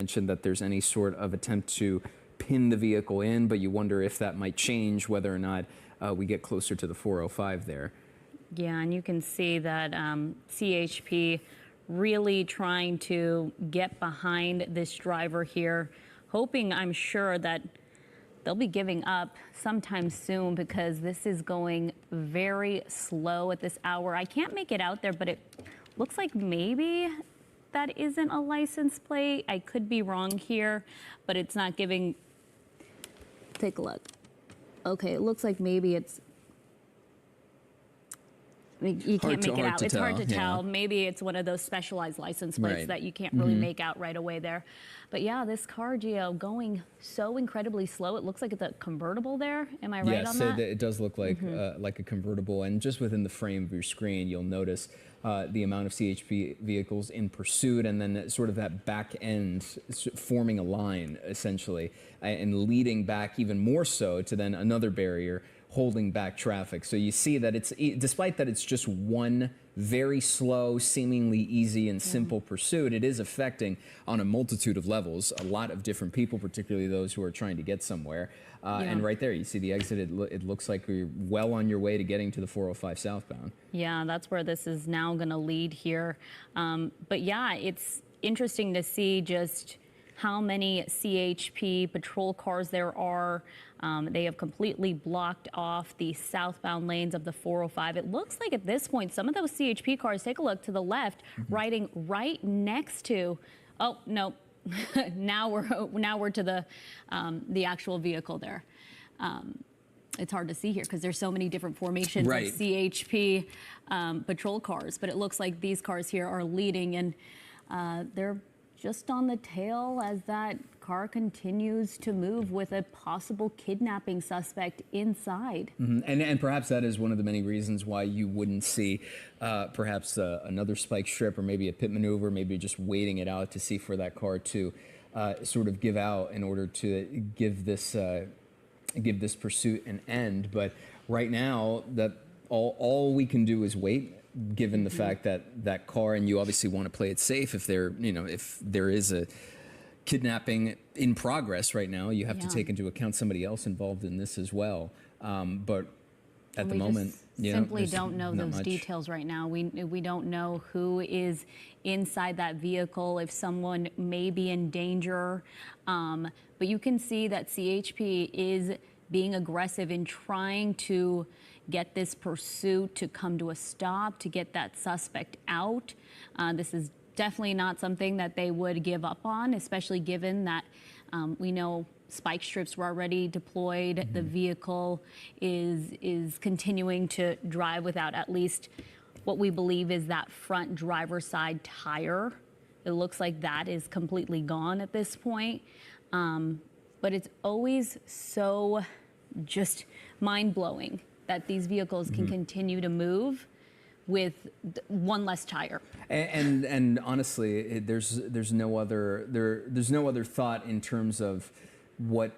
Mentioned that there's any sort of attempt to pin the vehicle in, but you wonder if that might change whether or not we get closer to the 405 there. Yeah, and you can see that CHP really trying to get behind this driver here, hoping, I'm sure, that they'll be giving up sometime soon because this is going very slow at this hour. I can't make it out there, but it looks like maybe that isn't a license plate. I could be wrong here, but it's not giving. Take a look. Okay, it looks like maybe it's. I mean, you can't make it out. It's hard to tell. Maybe it's one of those specialized license plates that you can't really make out right away there. But yeah, this car, Gio, going so incredibly slow. It looks like it's a convertible there. Am I right on that? Yes, it does look like a convertible. And just within the frame of your screen, you'll notice the amount of CHP vehicles in pursuit, and then sort of that back end forming a line, essentially, and leading back even more so to then another barrier holding back traffic. So you see that it's, despite that it's just one very slow, seemingly easy and simple pursuit, it is affecting on a multitude of levels a lot of different people, particularly those who are trying to get somewhere. And right there, you see the exit. It looks like you're well on your way to getting to the 405 southbound. Yeah, that's where this is now going to lead here. But yeah, it's interesting to see just how many CHP patrol cars there are. They have completely blocked off the southbound lanes of the 405. It looks like at this point, some of those CHP cars, take a look to the left, riding right next to, oh, no, now we're to the actual vehicle there. It's hard to see here because there's so many different formations of CHP patrol cars, but it looks like these cars here are leading, and they're just on the tail as that car continues to move with a possible kidnapping suspect inside. And perhaps that is one of the many reasons why you wouldn't see perhaps another spike strip or maybe a pit maneuver, maybe just waiting it out to see for that car to sort of give out in order to give this pursuit an end. But right now, that all we can do is wait, given the fact that that car, and you obviously want to play it safe if there is a kidnapping in progress right now, you have to take into account somebody else involved in this as well. But at the moment, simply don't know those details right now. We don't know who is inside that vehicle, if someone may be in danger. But you can see that CHP is being aggressive in trying to get this pursuit to come to a stop, to get that suspect out. This is definitely not something that they would give up on, especially given that we know spike strips were already deployed. The vehicle is continuing to drive without at least what we believe is that front driver's side tire. It looks like that is completely gone at this point. But it's always so just mind-blowing that these vehicles can continue to move with one less tire. And honestly, there's no other thought in terms of what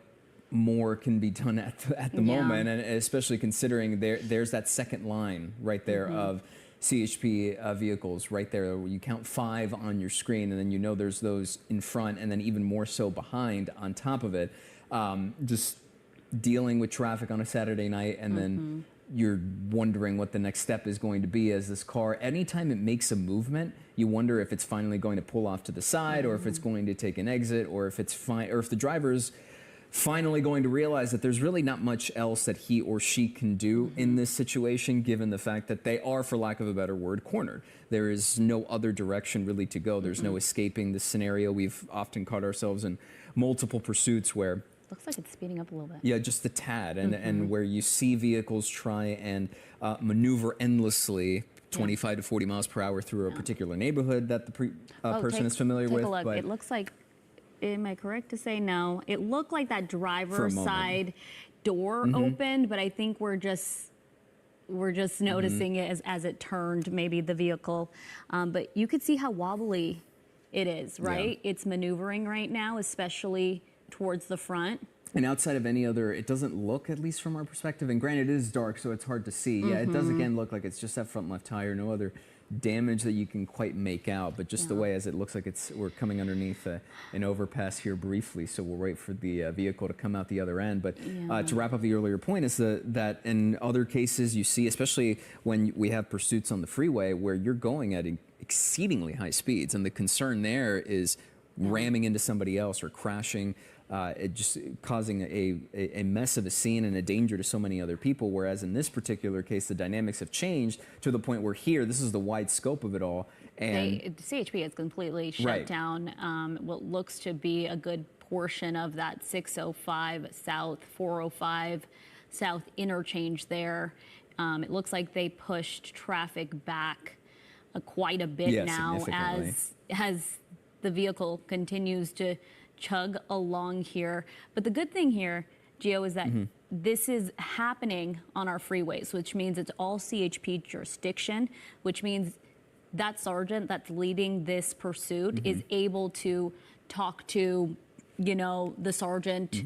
more can be done at the moment, and especially considering there's that second line right there of CHP vehicles right there. You count 5 on your screen, and then you know there's those in front, and then even more so behind on top of it. Just dealing with traffic on a Saturday night, and then you're wondering what the next step is going to be as this car, anytime it makes a movement, you wonder if it's finally going to pull off to the side, or if it's going to take an exit, or if it's or if the driver's finally going to realize that there's really not much else that he or she can do in this situation, given the fact that they are, for lack of a better word, cornered. There is no other direction really to go. There's no escaping this scenario. We've often caught ourselves in multiple pursuits where Looks like it's speeding up a little bit. yeah, just a tad, and where you see vehicles try and maneuver endlessly 25 to 40 miles per hour through a particular neighborhood that the person is familiar with. Take a look. But It looks like, am I correct to say no? It looked like that driver's side door opened, but I think we're just noticing it as it turned, maybe the vehicle. But you could see how wobbly it is, right? Yeah. It's maneuvering right now, especially towards the front. And outside of any other, it doesn't look, at least from our perspective, and granted it is dark, so it's hard to see. Yeah, it does again look like it's just that front left tire, no other damage that you can quite make out, but just the way as it looks like we're coming underneath an overpass here briefly, so we'll wait for the vehicle to come out the other end. But to wrap up the earlier point is that in other cases you see, especially when we have pursuits on the freeway where you're going at exceedingly high speeds, and the concern there is ramming into somebody else or crashing, it just causing a mess of a scene and a danger to so many other people. Whereas in this particular case, the dynamics have changed to the point where here, this is the wide scope of it all. And CHP has completely shut down what looks to be a good portion of that 605 South, 405 South interchange there. It looks like they pushed traffic back quite a bit now as the vehicle continues to chug along here. But the good thing here, Gio, is that this is happening on our freeways, which means it's all CHP jurisdiction, which means that sergeant that's leading this pursuit is able to talk to, you know, the sergeant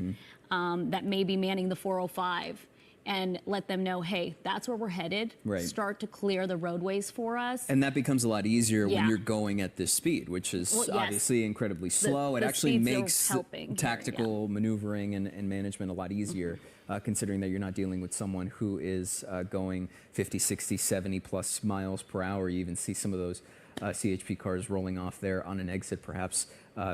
that may be manning the 405 and let them know, hey, that's where we're headed. Start to clear the roadways for us. And that becomes a lot easier when you're going at this speed, which is obviously incredibly slow. It actually makes tactical maneuvering and management a lot easier, considering that you're not dealing with someone who is going 50, 60, 70 plus miles per hour. You even see some of those CHP cars rolling off there on an exit, perhaps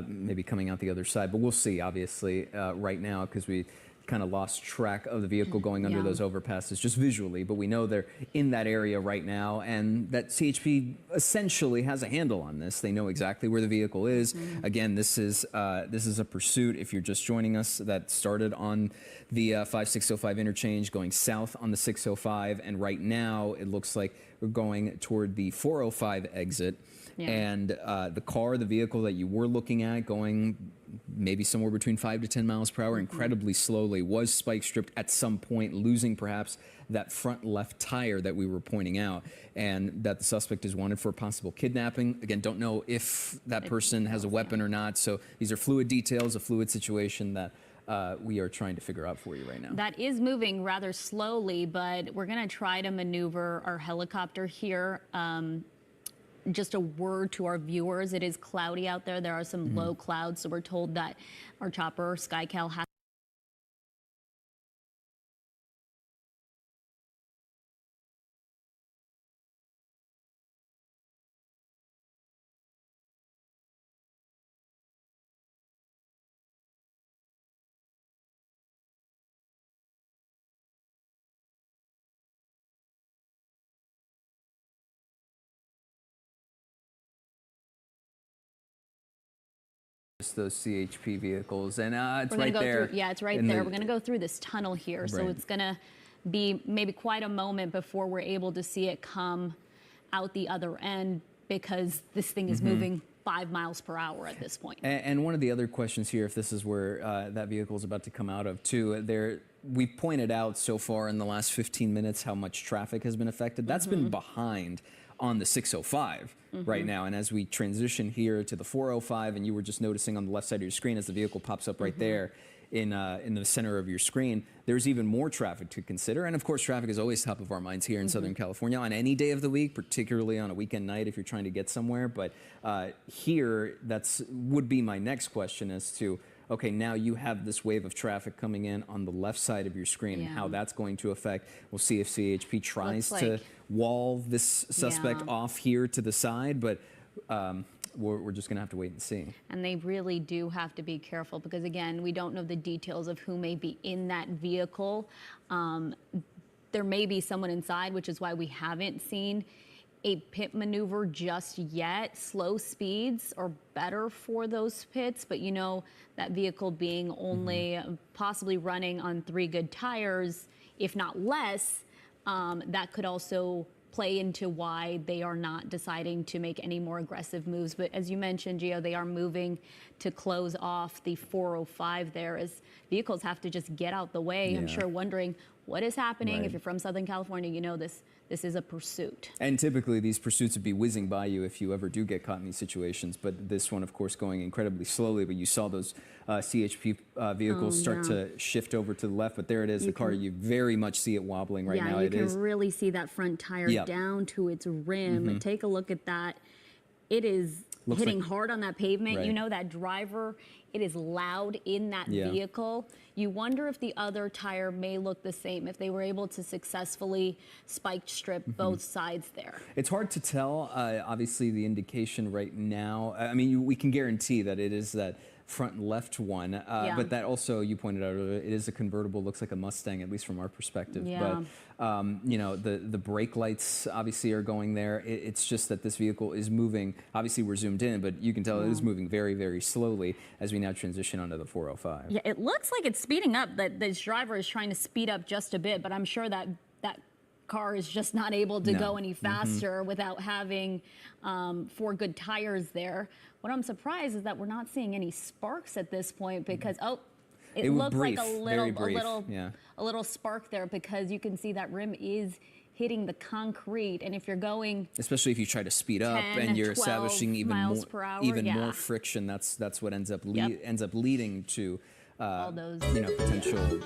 maybe coming out the other side. But we'll see, obviously, right now, because we kind of lost track of the vehicle going under those overpasses just visually, but we know they're in that area right now, and that CHP essentially has a handle on this. They know exactly where the vehicle is. Again, this is a pursuit, if you're just joining us, that started on the 5605 interchange going south on the 605, and right now it looks like we're going toward the 405 exit. And the vehicle that you were looking at going maybe somewhere between 5 to 10 miles per hour incredibly slowly was spike stripped at some point, losing perhaps that front left tire that we were pointing out, and that the suspect is wanted for possible kidnapping. Again, don't know if that person has a weapon or not, so these are fluid details, a fluid situation that we are trying to figure out for you right now. That is moving rather slowly, but we're going to try to maneuver our helicopter here. Just a word to our viewers, it is cloudy out there. There are some low clouds, so we're told that our chopper, SkyCal, has those CHP vehicles, and it's right there. It's right there. We're going to go through this tunnel here, so it's going to be maybe quite a moment before we're able to see it come out the other end, because this thing is moving 5 miles per hour at this point. And one of the other questions here, if this is where that vehicle is about to come out of too, we've pointed out so far in the last 15 minutes how much traffic has been affected. That's been behind on the 605 right now. And as we transition here to the 405, and you were just noticing on the left side of your screen as the vehicle pops up right there in the center of your screen, there's even more traffic to consider. And of course, traffic is always top of our minds here in Southern California on any day of the week, particularly on a weekend night if you're trying to get somewhere. But here, would be my next question as to, okay, now you have this wave of traffic coming in on the left side of your screen and how that's going to affect. We'll see if CHP tries to wall this suspect off here to the side, but we're just going to have to wait and see. And they really do have to be careful because, again, we don't know the details of who may be in that vehicle. There may be someone inside, which is why we haven't seen a pit maneuver just yet. Slow speeds are better for those pits, but you know, that vehicle being only possibly running on 3 good tires, if not less, that could also play into why they are not deciding to make any more aggressive moves. But as you mentioned, Gio, they are moving to close off the 405 there as vehicles have to just get out the way. I'm sure wondering what is happening. If you're from Southern California, you know this is a pursuit. And typically these pursuits would be whizzing by you if you ever do get caught in these situations. But this one, of course, going incredibly slowly. But you saw those CHP vehicles start to shift over to the left. But there it is, the car. You very much see it wobbling right now. You can really see that front tire down to its rim. Take a look at that. It is hitting hard on that pavement. You know, that driver, it is loud in that vehicle. You wonder if the other tire may look the same, if they were able to successfully spike strip both sides there. It's hard to tell. Obviously, the indication right now, I mean, we can guarantee that it is that front left one, but that also, you pointed out, it is a convertible, looks like a Mustang, at least from our perspective. But you know, the brake lights obviously are going there. It's just that this vehicle is moving. Obviously, we're zoomed in, but you can tell it is moving very, very slowly as we now transition onto the 405. Yeah, it looks like it's speeding up. That this driver is trying to speed up just a bit, but I'm sure that car is just not able to go any faster without having 4 good tires there. What I'm surprised is that we're not seeing any sparks at this point because it looked like a little spark there because you can see that rim is hitting the concrete, and if you're going, especially if you try to speed up 10, and you're 12 establishing even miles per hour, more friction, that's what ends up leading to all those potential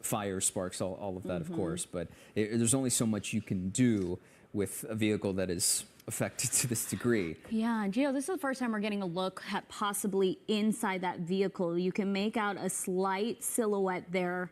fire, sparks, all of that, of course. But there's only so much you can do with a vehicle that is affected to this degree. Yeah, Gio, this is the first time we're getting a look at possibly inside that vehicle. You can make out a slight silhouette there.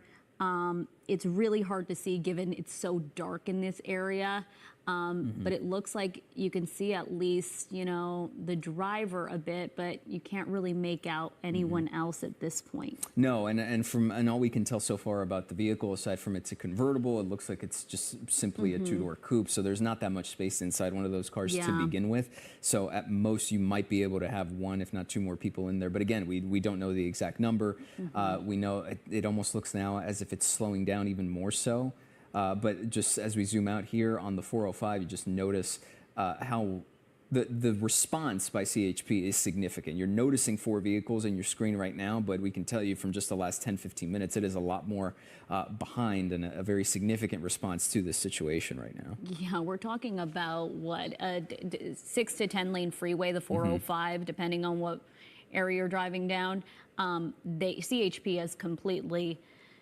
It's really hard to see given it's so dark in this area. But it looks like you can see at least, you know, the driver a bit, but you can't really make out anyone else at this point. No, and all we can tell so far about the vehicle, aside from it's a convertible, it looks like it's just simply a 2-door coupe. So there's not that much space inside one of those cars to begin with. So at most you might be able to have 1, if not 2 more people in there. But again, we don't know the exact number. We know it almost looks now as if it's slowing down even more so. But just as we zoom out here on the 405, you just notice how the response by CHP is significant. You're noticing 4 vehicles in your screen right now, but we can tell you from just the last 10-15 minutes, it is a lot more behind and a very significant response to this situation right now. Yeah, we're talking about what, a 6 to 10 lane freeway, the 405, depending on what area you're driving down. CHP has completely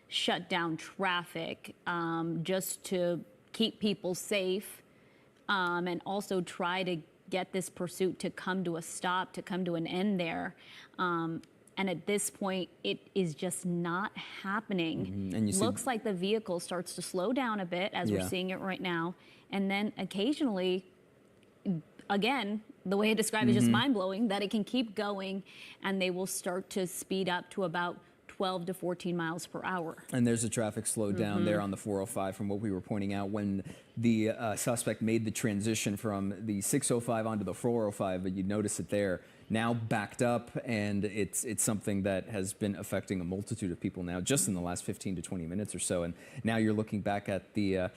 shut down traffic just to keep people safe and also try to get this pursuit to come to a stop, to come to an end there. And at this point, it is just not happening. And looks like the vehicle starts to slow down a bit as we're seeing it right now. And then occasionally, again, the way I describe it is just mind-blowing that it can keep going and they will start to speed up to about 12 to 14 miles per hour. And there's a traffic slowdown there on the 405 from what we were pointing out when the suspect made the transition from the 605 onto the 405, but you notice it there. Now backed up, and it's something that has been affecting a multitude of people now just in the last 15 to 20 minutes or so. And now you're looking back at the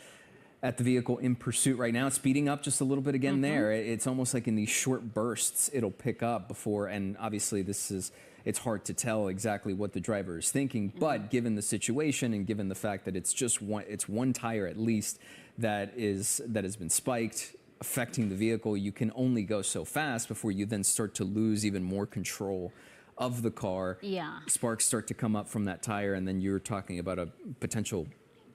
at the vehicle in pursuit right now. It's speeding up just a little bit again there. It's almost like in these short bursts it'll pick up before, and obviously it's hard to tell exactly what the driver is thinking, but given the situation and given the fact that it's just one tire at least that has been spiked, affecting the vehicle, you can only go so fast before you then start to lose even more control of the car. Yeah. Sparks start to come up from that tire, and then you're talking about a potential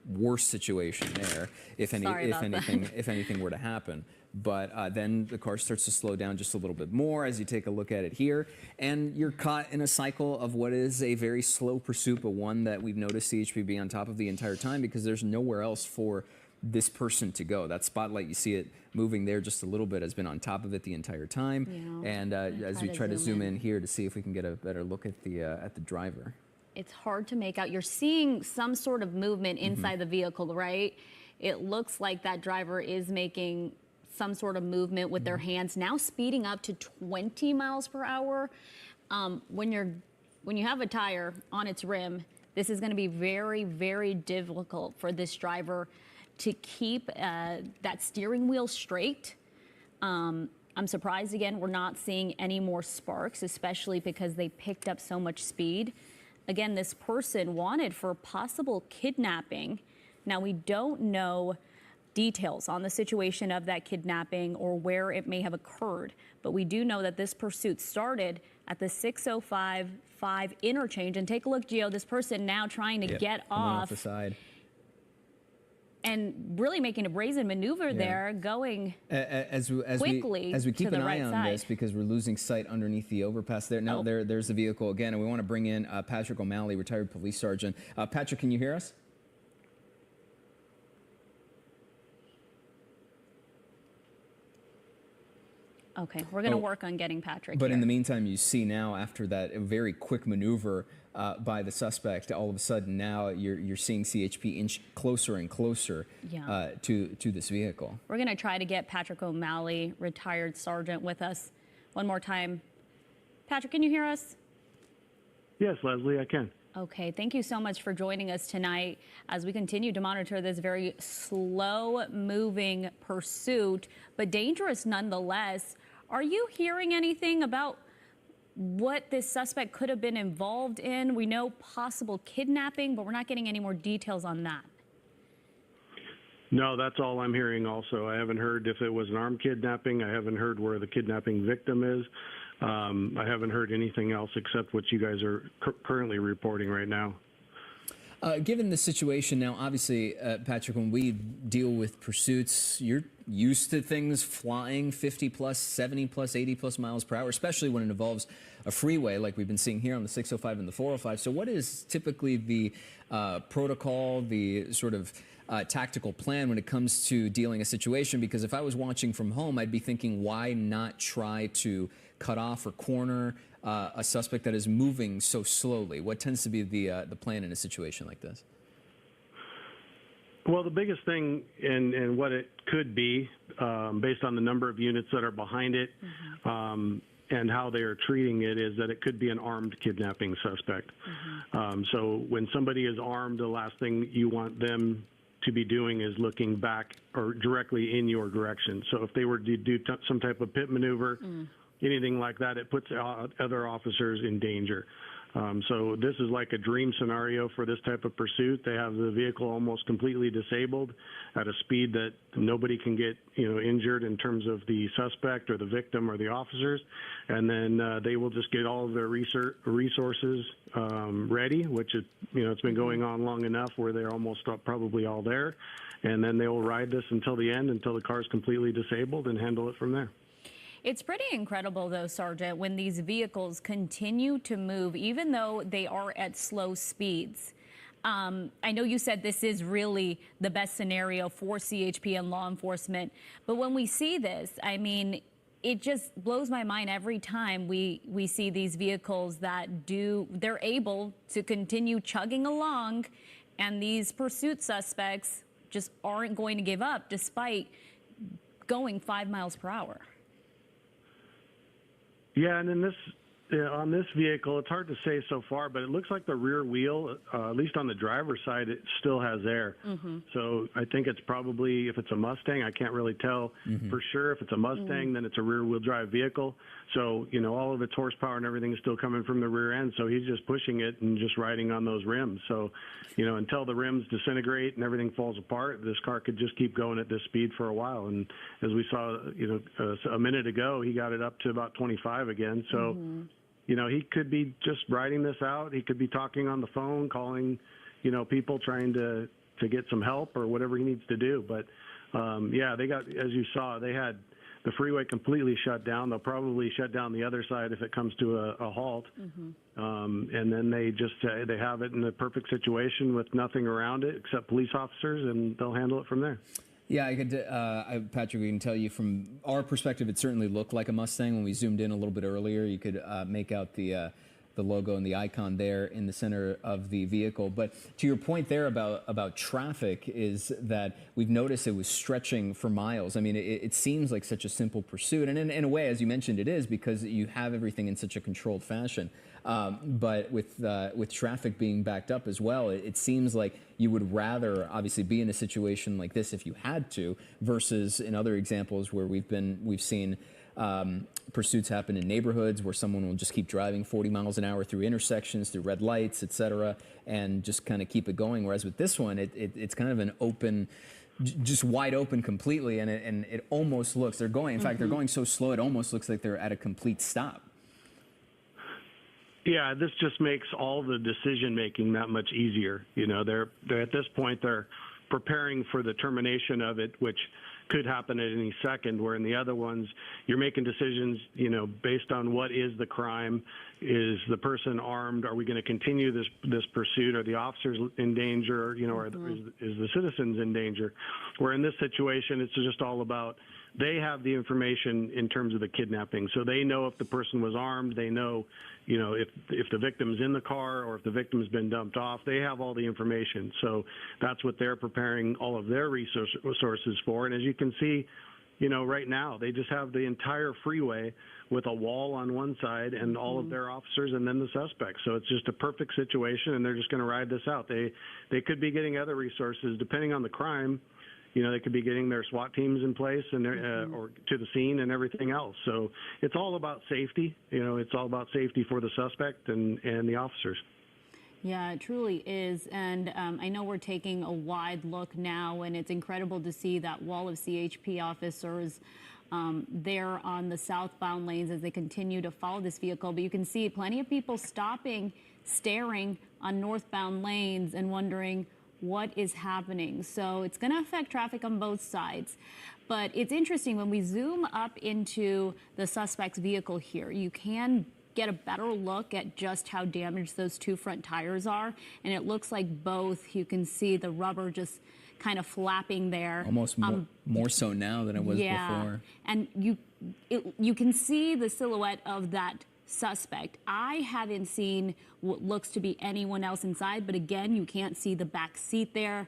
worse situation there if anything were to happen. But then the car starts to slow down just a little bit more as you take a look at it here, and you're caught in a cycle of what is a very slow pursuit, but one that we've noticed CHP be on top of the entire time because there's nowhere else for this person to go. That spotlight, you see it moving there just a little bit, has been on top of it the entire time. Yeah. And as we try to zoom in here to see if we can get a better look at the driver. It's hard to make out. You're seeing some sort of movement inside the vehicle, right? It looks like that driver is making some sort of movement with their hands, now speeding up to 20 miles per hour. When you have a tire on its rim, this is going to be very, very difficult for this driver to keep that steering wheel straight. I'm surprised, again, we're not seeing any more sparks, especially because they picked up so much speed. Again, this person wanted for possible kidnapping. Now, we don't know details on the situation of that kidnapping or where it may have occurred, but we do know that this pursuit started at the 605 interchange. And take a look, Gio, this person now trying to get off the side. And really making a brazen maneuver there, going quickly as we keep to an the eye right on side. this because we're losing sight underneath the overpass there. Now there's the vehicle again, and we want to bring in Patrick O'Malley, retired police sergeant. Patrick, can you hear us? Okay, we're going to work on getting Patrick But here. in the meantime, you see now after that very quick maneuver by the suspect, all of a sudden now you're seeing CHP inch closer and closer to this vehicle. We're going to try to get Patrick O'Malley, retired sergeant, with us one more time. Patrick, can you hear us? Yes, Leslie, I can. Okay, thank you so much for joining us tonight as we continue to monitor this very slow-moving pursuit, but dangerous nonetheless. Are you hearing anything about what this suspect could have been involved in? We know possible kidnapping, but we're not getting any more details on that. No, that's all I'm hearing also. I haven't heard if it was an armed kidnapping. I haven't heard where the kidnapping victim is. I haven't heard anything else except what you guys are currently reporting right now. Given the situation now, obviously, Patrick, when we deal with pursuits, you're used to things flying 50 plus, 70 plus, 80 plus miles per hour, especially when it involves a freeway like we've been seeing here on the 605 and the 405. So what is typically the protocol, the sort of tactical plan when it comes to dealing a situation? Because if I was watching from home, I'd be thinking, why not try to cut off or corner a suspect that is moving so slowly? What tends to be the plan in a situation like this? Well, the biggest thing and what it could be, based on the number of units that are behind it and how they are treating it, is that it could be an armed kidnapping suspect. So when somebody is armed, the last thing you want them to be doing is looking back or directly in your direction. So if they were to do some type of pit maneuver, anything like that, it puts other officers in danger. So this is like a dream scenario for this type of pursuit. They have the vehicle almost completely disabled at a speed that nobody can get, injured in terms of the suspect or the victim or the officers. And then they will just get all of their resources ready, which is, it's been going on long enough where they're almost probably all there. And then they will ride this until the end, until the car is completely disabled, and handle it from there. It's pretty incredible, though, Sergeant, when these vehicles continue to move, even though they are at slow speeds. I know you said this is really the best scenario for CHP and law enforcement, but when we see this, I mean, it just blows my mind every time we see these vehicles that they're able to continue chugging along, and these pursuit suspects just aren't going to give up despite going 5 miles per hour. Yeah, and in this Yeah, on this vehicle, it's hard to say so far, but it looks like the rear wheel, at least on the driver's side, it still has air. So I think it's probably, if it's a Mustang, I can't really tell for sure. If it's a Mustang, then it's a rear-wheel drive vehicle. So, you know, all of its horsepower and everything is still coming from the rear end. So he's just pushing it and just riding on those rims. So, you know, until the rims disintegrate and everything falls apart, this car could just keep going at this speed for a while. And as we saw, you know, a minute ago, he got it up to about 25 again. So, you know, he could be just riding this out. He could be talking on the phone, calling, you know, people trying to get some help or whatever he needs to do. But, yeah, they got, as you saw, they had the freeway completely shut down. They'll probably shut down the other side if it comes to a halt. And then they just they have it in the perfect situation with nothing around it except police officers, and they'll handle it from there. Yeah, Patrick, we can tell you from our perspective, it certainly looked like a Mustang. When we zoomed in a little bit earlier, you could make out the logo and the icon there in the center of the vehicle. But to your point there about traffic, is that we've noticed it was stretching for miles. I mean, it seems like such a simple pursuit, and in a way, as you mentioned, it is, because you have everything in such a controlled fashion. But with traffic being backed up as well, it seems like you would rather obviously be in a situation like this if you had to, versus in other examples where we've seen pursuits happen in neighborhoods where someone will just keep driving 40 miles an hour through intersections, through red lights, etc., and just kind of keep it going. Whereas with this one, it's kind of an open, just wide open completely, and it almost looks, they're going, in fact, they're going so slow, it almost looks like they're at a complete stop. Yeah, this just makes all the decision making that much easier. You know, they're at this point, they're preparing for the termination of it, which could happen at any second, where in the other ones, you're making decisions, you know, based on what is the crime. Is the person armed? Are we going to continue this pursuit? Are the officers in danger? You know, is the citizens in danger? Where in this situation, it's just all about, they have the information in terms of the kidnapping. So they know if the person was armed. They know, you know, if the victim's in the car or if the victim's been dumped off. They have all the information. So that's what they're preparing all of their resources for. And as you can see, you know, right now, they just have the entire freeway with a wall on one side and all of their officers and then the suspects. So it's just a perfect situation, and they're just going to ride this out. They could be getting other resources depending on the crime. You know, they could be getting their SWAT teams in place and or to the scene and everything else. So it's all about safety. You know, it's all about safety for the suspect and the officers. Yeah, it truly is. And I know we're taking a wide look now, and it's incredible to see that wall of CHP officers there on the southbound lanes as they continue to follow this vehicle. But you can see plenty of people stopping, staring on northbound lanes and wondering what is happening. So it's going to affect traffic on both sides. But it's interesting, when we zoom up into the suspect's vehicle here, you can get a better look at just how damaged those two front tires are. And it looks like both, you can see the rubber just kind of flapping there. Almost more so now than it was before. And you can see the silhouette of that suspect. I haven't seen what looks to be anyone else inside, but again, you can't see the back seat there.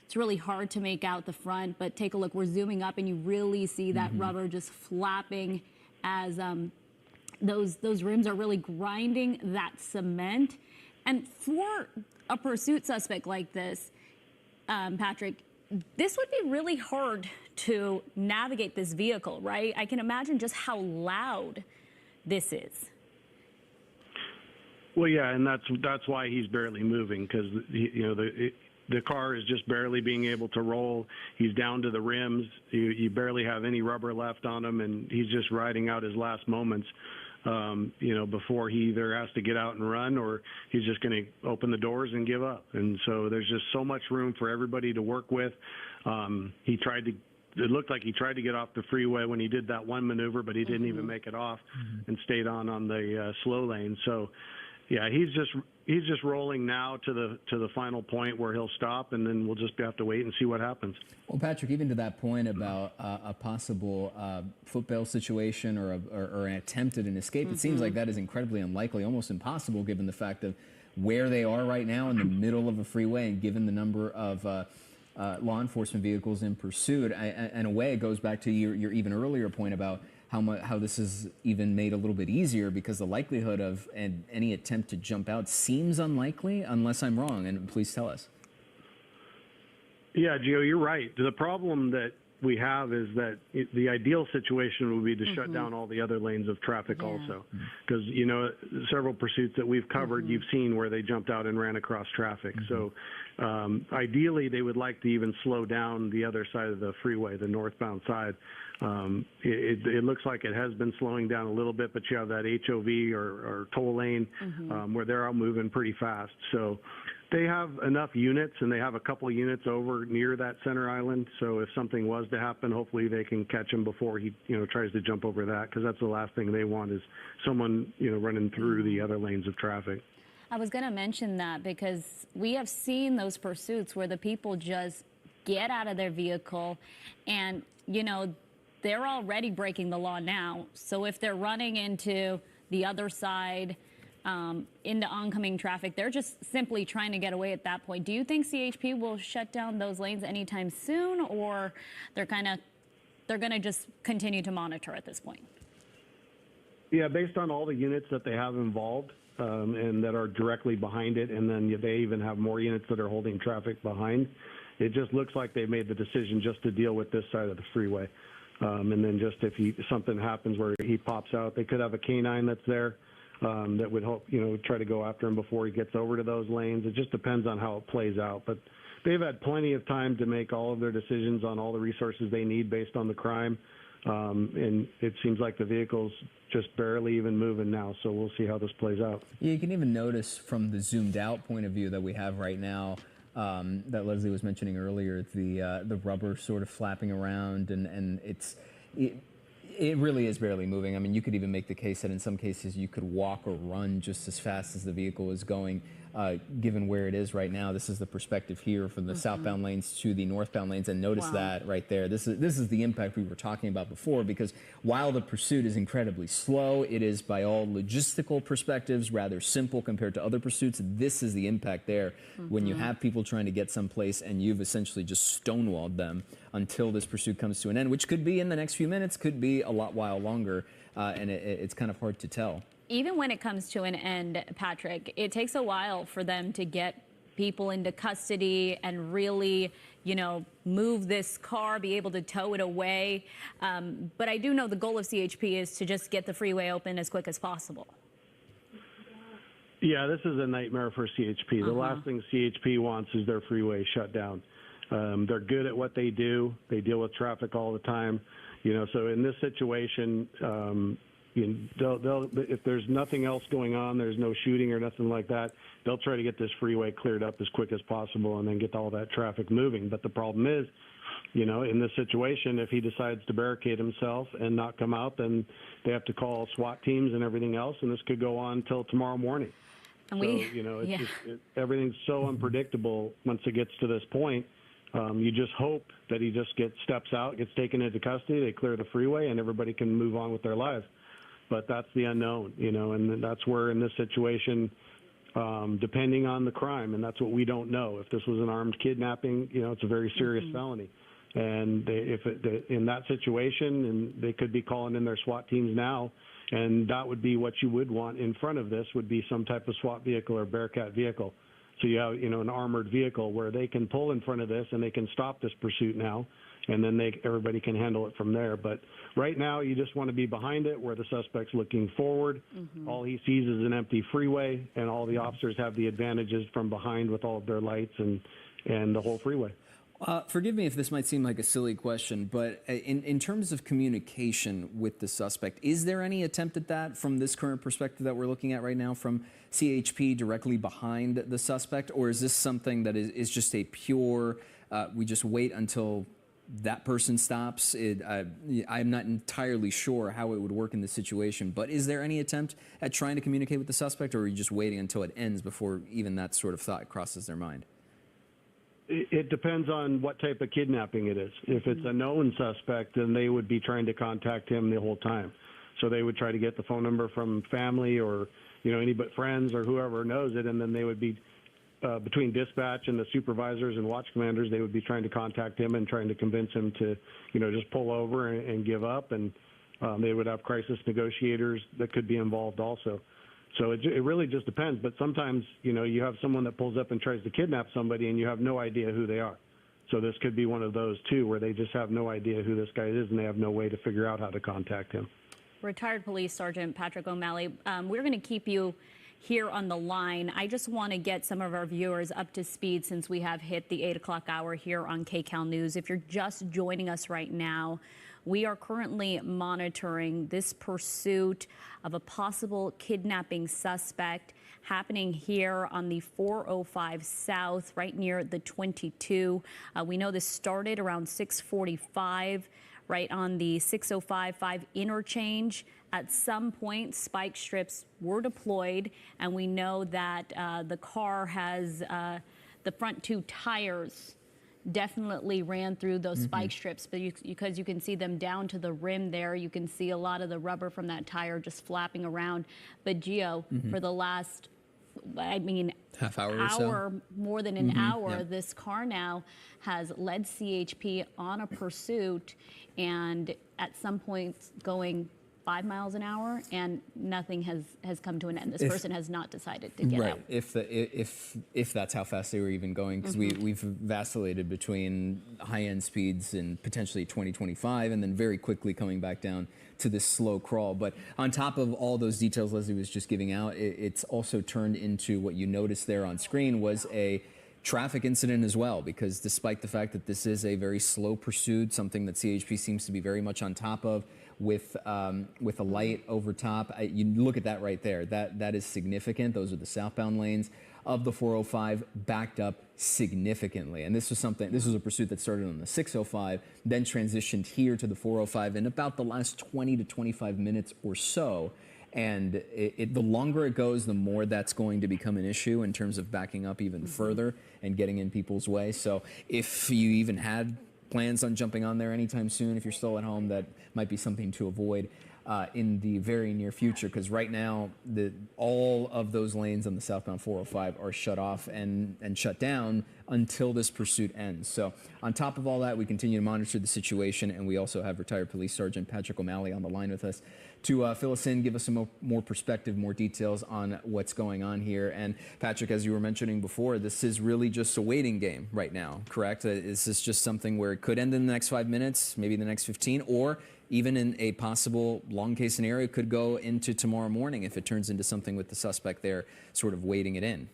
It's really hard to make out the front, but take a look. We're zooming up and you really see that rubber just flapping as those rims are really grinding that cement. And for a pursuit suspect like this, Patrick, this would be really hard to navigate this vehicle, right? I can imagine just how loud this is. Well, yeah, and that's why he's barely moving, because the car is just barely being able to roll. He's down to the rims. You barely have any rubber left on him, and he's just riding out his last moments. Before he either has to get out and run, or he's just going to open the doors and give up. And so there's just so much room for everybody to work with. It looked like he tried to get off the freeway when he did that one maneuver, but he didn't even make it off and stayed on the slow lane. So, yeah, he's just rolling now to the final point where he'll stop, and then we'll just have to wait and see what happens. Well, Patrick, even to that point about a possible foot bail situation or an attempt at an escape, it seems like that is incredibly unlikely, almost impossible, given the fact of where they are right now in the middle of a freeway, and given the number of law enforcement vehicles in pursuit. In a way, it goes back to your even earlier point about how this is even made a little bit easier, because the likelihood of any attempt to jump out seems unlikely, unless I'm wrong. And please tell us. Yeah, Gio, you're right. The problem that we have is that the ideal situation would be to shut down all the other lanes of traffic also. Because, several pursuits that we've covered, you've seen where they jumped out and ran across traffic. So ideally, they would like to even slow down the other side of the freeway, the northbound side. It looks like it has been slowing down a little bit, but you have that HOV or toll lane where they're all moving pretty fast. So they have enough units, and they have a couple of units over near that center island. So if something was to happen, hopefully they can catch him before he, tries to jump over that, because that's the last thing they want is someone, running through the other lanes of traffic. I was going to mention that because we have seen those pursuits where the people just get out of their vehicle and, they're already breaking the law now. So if they're running into the other side, into oncoming traffic, they're just simply trying to get away at that point. Do you think CHP will shut down those lanes anytime soon, or they're going to just continue to monitor at this point? Yeah, based on all the units that they have involved and that are directly behind it, and then they even have more units that are holding traffic behind, it just looks like they made the decision just to deal with this side of the freeway. And then just if something happens where he pops out, they could have a canine that's there that would hope, try to go after him before he gets over to those lanes. It just depends on how it plays out. But they've had plenty of time to make all of their decisions on all the resources they need based on the crime. And it seems like the vehicle's just barely even moving now. So we'll see how this plays out. Yeah, you can even notice from the zoomed out point of view that we have right now, that Leslie was mentioning earlier, the rubber sort of flapping around, and it really is barely moving. I mean, you could even make the case that in some cases you could walk or run just as fast as the vehicle is going, given where it is right now. This is the perspective here from the southbound lanes to the northbound lanes, and notice that right there. This is the impact we were talking about before, because while the pursuit is incredibly slow, it is by all logistical perspectives rather simple compared to other pursuits. This is the impact there when you have people trying to get someplace and you've essentially just stonewalled them until this pursuit comes to an end, which could be in the next few minutes, could be a while longer, and it's kind of hard to tell. Even when it comes to an end, Patrick, it takes a while for them to get people into custody and really, move this car, be able to tow it away. But I do know the goal of CHP is to just get the freeway open as quick as possible. Yeah, this is a nightmare for CHP. The last thing CHP wants is their freeway shut down. They're good at what they do. They deal with traffic all the time. So in this situation, if there's nothing else going on, there's no shooting or nothing like that, they'll try to get this freeway cleared up as quick as possible and then get all that traffic moving. But the problem is, in this situation, if he decides to barricade himself and not come out, then they have to call SWAT teams and everything else, and this could go on until tomorrow morning. And everything's so unpredictable once it gets to this point. You just hope that he just steps out, gets taken into custody, they clear the freeway, and everybody can move on with their lives. But that's the unknown, and that's where in this situation, depending on the crime, and that's what we don't know. If this was an armed kidnapping, it's a very serious felony. And in that situation, and they could be calling in their SWAT teams now, and that would be what you would want in front of this would be some type of SWAT vehicle or Bearcat vehicle. So you have, an armored vehicle where they can pull in front of this and they can stop this pursuit now, and then everybody can handle it from there. But right now, you just want to be behind it where the suspect's looking forward. All he sees is an empty freeway, and all the officers have the advantages from behind with all of their lights and the whole freeway. Forgive me if this might seem like a silly question, but in terms of communication with the suspect, is there any attempt at that from this current perspective that we're looking at right now from CHP directly behind the suspect? Or is this something that is just a pure, we just wait until that person stops? I'm not entirely sure how it would work in this situation, but is there any attempt at trying to communicate with the suspect, or are you just waiting until it ends before even that sort of thought crosses their mind? It depends on what type of kidnapping it is. If it's a known suspect, then they would be trying to contact him the whole time. So they would try to get the phone number from family or, any but friends or whoever knows it, and then they would be between dispatch and the supervisors and watch commanders, they would be trying to contact him and trying to convince him to, just pull over and give up. And They would have crisis negotiators that could be involved also. So it really just depends. But sometimes, you have someone that pulls up and tries to kidnap somebody and you have no idea who they are. So this could be one of those, too, where they just have no idea who this guy is and they have no way to figure out how to contact him. Retired Police Sergeant Patrick O'Malley, we're going to keep you here on the line. I just want to get some of our viewers up to speed since we have hit the 8 o'clock hour here on KCAL News. If you're just joining us right now, we are currently monitoring this pursuit of a possible kidnapping suspect happening here on the 405 South, right near the 22. We know this started around 6:45, right on the 605 interchange. At some point, spike strips were deployed, and we know that the car has the front two tires definitely ran through those spike strips, but because you can see them down to the rim there, you can see a lot of the rubber from that tire just flapping around. But Gio, for the last, half hour or so, more than an hour, this car now has led CHP on a pursuit, and at some point going 5 miles an hour, and nothing has come to an end. This person has not decided to get out. If that's how fast they were even going, because we've vacillated between high-end speeds and potentially 20, 25, and then very quickly coming back down to this slow crawl. But on top of all those details Leslie was just giving out, it's also turned into what you noticed there on screen was a traffic incident as well, because despite the fact that this is a very slow pursuit, something that CHP seems to be very much on top of, with a light over top. You look at that right there. That is significant. Those are the southbound lanes of the 405 backed up significantly. And this was a pursuit that started on the 605, then transitioned here to the 405 in about the last 20 to 25 minutes or so. And the longer it goes, the more that's going to become an issue in terms of backing up even further and getting in people's way. So if you even had plans on jumping on there anytime soon, if you're still at home, that might be something to avoid in the very near future, because right now all of those lanes on the southbound 405 are shut off and shut down until this pursuit ends. So on top of all that, we continue to monitor the situation, and we also have retired Police Sergeant Patrick O'Malley on the line with us to fill us in, give us some more perspective, more details on what's going on here. And Patrick, as you were mentioning before, this is really just a waiting game right now, correct? Is this just something where it could end in the next 5 minutes, maybe the next 15, or even in a possible long case scenario, could go into tomorrow morning if it turns into something with the suspect there sort of waiting it in?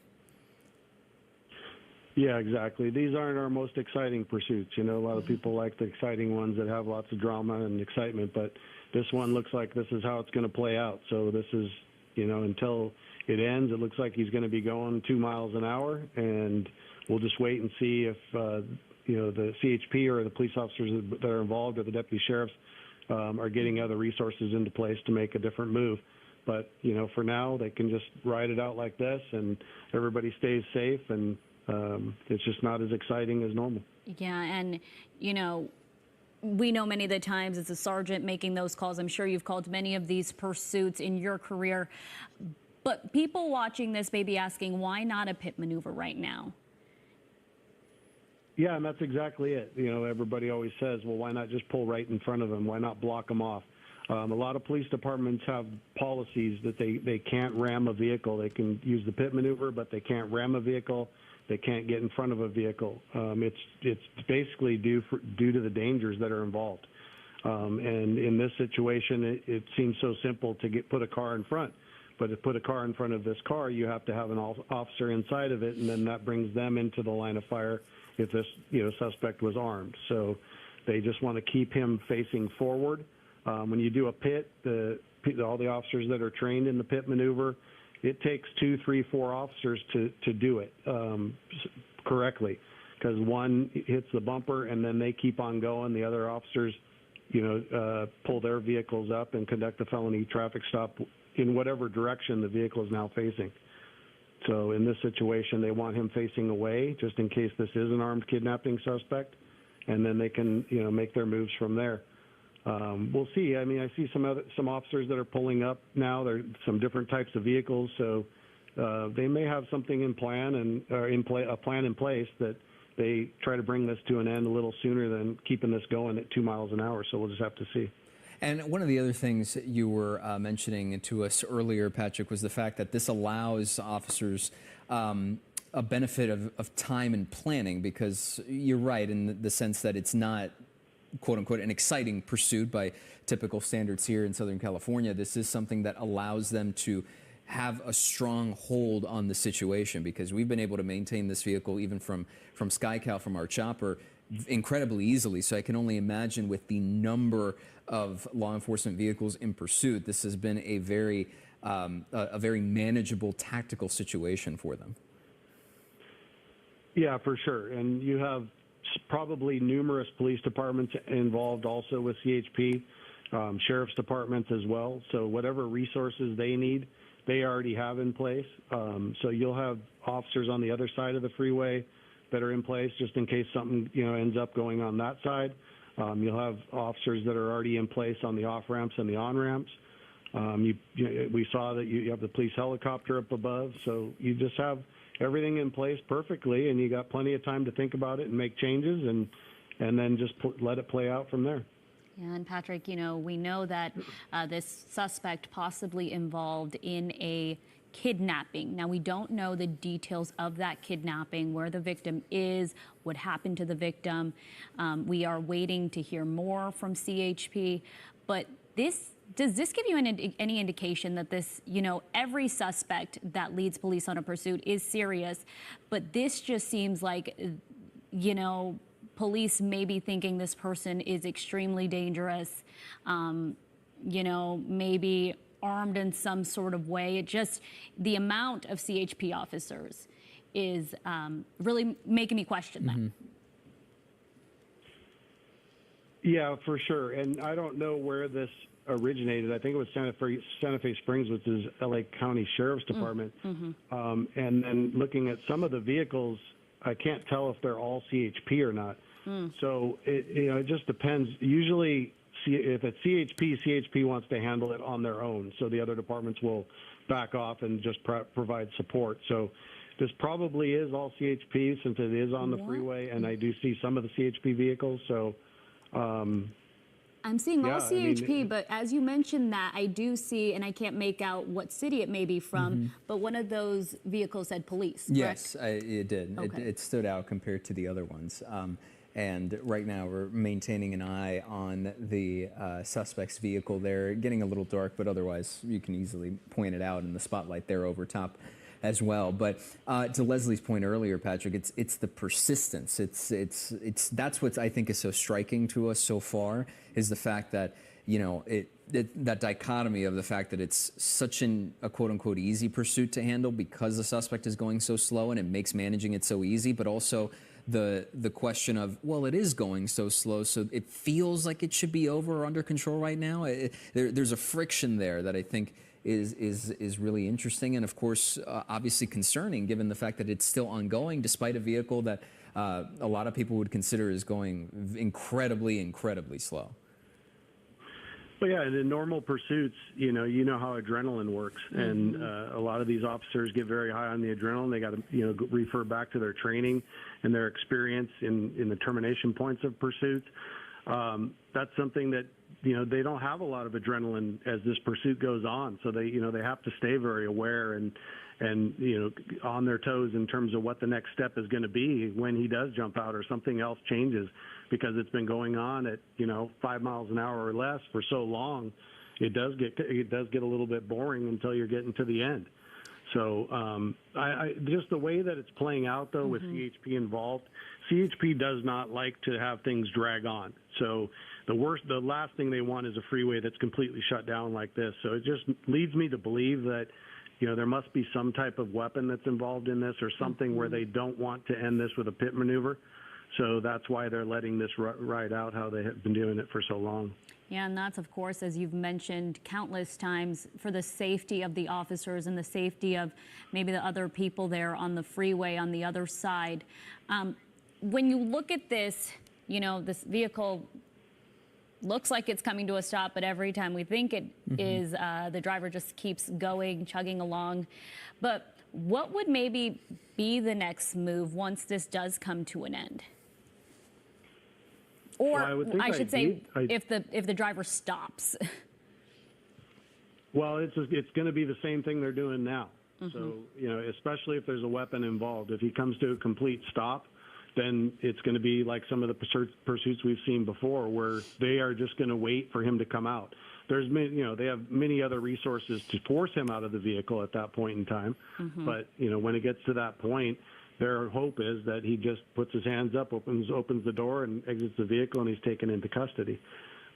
Yeah, exactly. These aren't our most exciting pursuits. A lot of people like the exciting ones that have lots of drama and excitement, but this one looks like this is how it's going to play out. So this is, until it ends, it looks like he's going to be going 2 miles an hour, and we'll just wait and see if, the CHP or the police officers that are involved or the deputy sheriffs are getting other resources into place to make a different move. But, for now, they can just ride it out like this, and everybody stays safe, and it's just not as exciting as normal. Yeah, and, we know many of the times it's a sergeant making those calls. I'm sure you've called many of these pursuits in your career. But people watching this may be asking, why not a pit maneuver right now? Yeah, and that's exactly it. Everybody always says, well, why not just pull right in front of them? Why not block them off? A lot of police departments have policies that they can't ram a vehicle. They can use the pit maneuver, but they can't ram a vehicle. They can't get in front of a vehicle. It's basically due to the dangers that are involved. And in this situation, it seems so simple to put a car in front. But to put a car in front of this car, you have to have an officer inside of it, and then that brings them into the line of fire if this suspect was armed. So they just want to keep him facing forward. When you do a pit, all the officers that are trained in the pit maneuver, it takes 2, 3, 4 officers to do it correctly, because one hits the bumper and then they keep on going. The other officers, pull their vehicles up and conduct a felony traffic stop in whatever direction the vehicle is now facing. So in this situation, they want him facing away just in case this is an armed kidnapping suspect, and then they can, make their moves from there. We'll see. I mean, I see some officers that are pulling up now. There are some different types of vehicles, so they may have something a plan in place that they try to bring this to an end a little sooner than keeping this going at 2 miles an hour. So we'll just have to see. And one of the other things you were mentioning to us earlier, Patrick, was the fact that this allows officers a benefit of time and planning, because you're right in the sense that it's not, quote unquote, an exciting pursuit by typical standards here in Southern California. This is something that allows them to have a strong hold on the situation, because we've been able to maintain this vehicle even from SkyCal, from our chopper, incredibly easily. So I can only imagine with the number of law enforcement vehicles in pursuit, this has been a very manageable tactical situation for them. Yeah, for sure. And you have probably numerous police departments involved also with CHP, sheriff's departments as well. So whatever resources they need, they already have in place. So you'll have officers on the other side of the freeway that are in place just in case something ends up going on that side. You'll have officers that are already in place on the off ramps and the on ramps. We saw that you have the police helicopter up above, so you just have everything in place perfectly, and you got plenty of time to think about it and make changes, and then just let it play out from there. Yeah, and Patrick, we know that this suspect possibly involved in a kidnapping. Now, we don't know the details of that kidnapping, where the victim is, what happened to the victim. We are waiting to hear more from CHP, but does this give you any indication that this, every suspect that leads police on a pursuit is serious, but this just seems like, police may be thinking this person is extremely dangerous, maybe armed in some sort of way? It just, the amount of CHP officers is really making me question that. Yeah, for sure. And I don't know where this originated. I think it was Santa Fe Springs, which is LA County Sheriff's Department. And then looking at some of the vehicles, I can't tell if they're all CHP or not. So it just depends. Usually, if it's CHP wants to handle it on their own. So the other departments will back off and just provide support. So this probably is all CHP since it is on the freeway, and I do see some of the CHP vehicles. So I'm seeing all CHP, but as you mentioned that, I do see, and I can't make out what city it may be from, but one of those vehicles said police, correct? Yes, it did. Okay. It stood out compared to the other ones. And right now we're maintaining an eye on the suspect's vehicle. They're getting a little dark, but otherwise you can easily point it out in the spotlight there over top as well. But to Leslie's point earlier, Patrick, it's the persistence. It's that's what I think is so striking to us so far, is the fact that that dichotomy of the fact that it's such a quote unquote easy pursuit to handle because the suspect is going so slow, and it makes managing it so easy, but also the question of, well, it is going so slow, so it feels like it should be over or under control right now. There's a friction there that I think is really interesting, and of course obviously concerning, given the fact that it's still ongoing despite a vehicle that a lot of people would consider is going incredibly slow. Well, yeah, and in normal pursuits, you know how adrenaline works, and a lot of these officers get very high on the adrenaline. They got to refer back to their training and their experience in the termination points of pursuits. That's something that they don't have a lot of adrenaline as this pursuit goes on, so they have to stay very aware and on their toes in terms of what the next step is going to be when he does jump out or something else changes, because it's been going on at 5 miles an hour or less for so long. It does get a little bit boring until you're getting to the end. So I just the way that it's playing out though with CHP involved, CHP does not like to have things drag on. So the last thing they want is a freeway that's completely shut down like this. So it just leads me to believe that there must be some type of weapon that's involved in this, or something where they don't want to end this with a pit maneuver. So that's why they're letting this ride out how they have been doing it for so long. Yeah, and that's, of course, as you've mentioned countless times, for the safety of the officers and the safety of maybe the other people there on the freeway on the other side. When you look at this, this vehicle looks like it's coming to a stop, but every time we think it is, the driver just keeps going, chugging along. But what would maybe be the next move once this does come to an end? Or I would think I should say, I'd- if the driver stops. Well, it's going to be the same thing they're doing now. So, especially if there's a weapon involved, if he comes to a complete stop, then it's going to be like some of the pursuits we've seen before, where they are just going to wait for him to come out. There's they have many other resources to force him out of the vehicle at that point in time. But when it gets to that point, their hope is that he just puts his hands up, opens the door, and exits the vehicle, and he's taken into custody.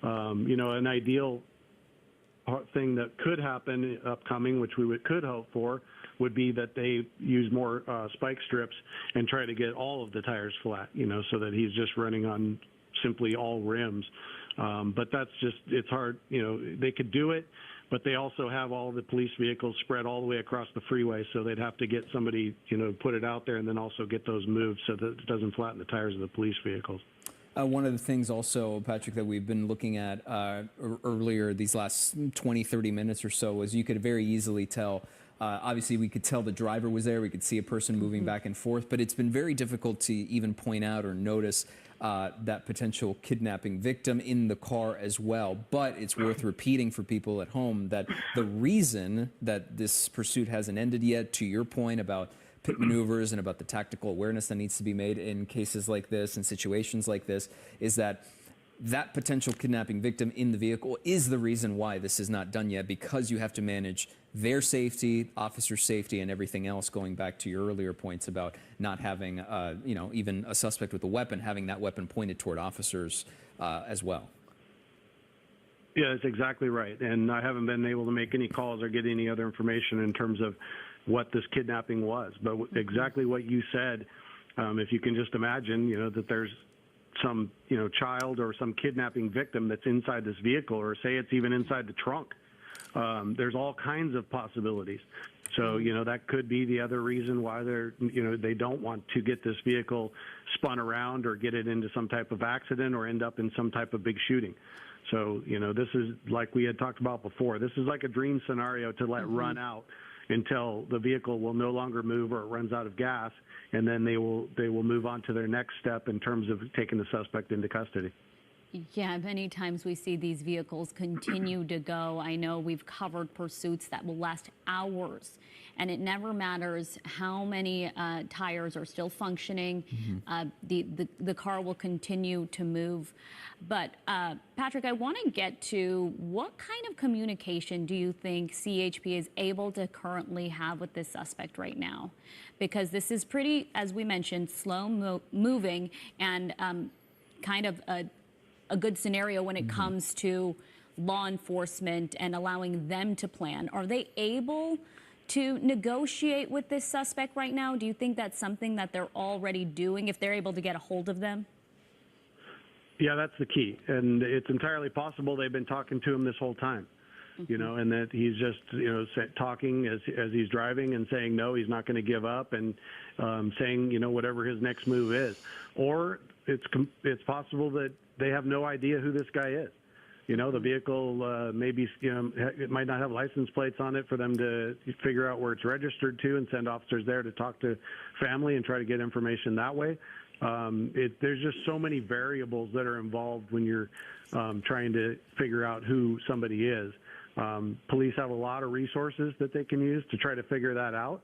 An ideal thing that could happen upcoming, which we could hope for, would be that they use more spike strips and try to get all of the tires flat, so that he's just running on simply all rims. But that's just, it's hard. They could do it, but they also have all the police vehicles spread all the way across the freeway, so they'd have to get somebody, put it out there and then also get those moved so that it doesn't flatten the tires of the police vehicles. One of the things also, Patrick, that we've been looking at earlier these last 20, 30 minutes or so was you could very easily tell. Obviously, we could tell the driver was there. We could see a person moving back and forth. But it's been very difficult to even point out or notice that potential kidnapping victim in the car as well. But it's worth repeating for people at home that the reason that this pursuit hasn't ended yet, to your point about pit maneuvers and about the tactical awareness that needs to be made in cases like this and situations like this, is that potential kidnapping victim in the vehicle is the reason why this is not done yet, because you have to manage their safety, officer safety, and everything else, going back to your earlier points about not having, even a suspect with a weapon, having that weapon pointed toward officers as well. Yeah, that's exactly right. And I haven't been able to make any calls or get any other information in terms of what this kidnapping was. But exactly what you said, if you can just imagine, that there's some, child or some kidnapping victim that's inside this vehicle, or say it's even inside the trunk. There's all kinds of possibilities. So, that could be the other reason why they don't want to get this vehicle spun around or get it into some type of accident or end up in some type of big shooting. So, this is like we had talked about before. This is like a dream scenario to let run out until the vehicle will no longer move or it runs out of gas, and then they will move on to their next step in terms of taking the suspect into custody. Yeah, many times we see these vehicles continue to go. I know we've covered pursuits that will last hours, and it never matters how many tires are still functioning. The car will continue to move. But Patrick, I want to get to what kind of communication do you think CHP is able to currently have with this suspect right now? Because this is pretty, as we mentioned, slow moving and kind of a good scenario when it comes to law enforcement and allowing them to plan. Are they able to negotiate with this suspect right now? Do you think that's something that they're already doing if they're able to get a hold of them? Yeah, that's the key. And it's entirely possible they've been talking to him this whole time, and that he's just, talking as he's driving and saying, no, he's not going to give up, and saying, whatever his next move is. Or it's possible that they have no idea who this guy is. The vehicle maybe, it might not have license plates on it for them to figure out where it's registered to and send officers there to talk to family and try to get information that way. There's just so many variables that are involved when you're trying to figure out who somebody is. Police have a lot of resources that they can use to try to figure that out.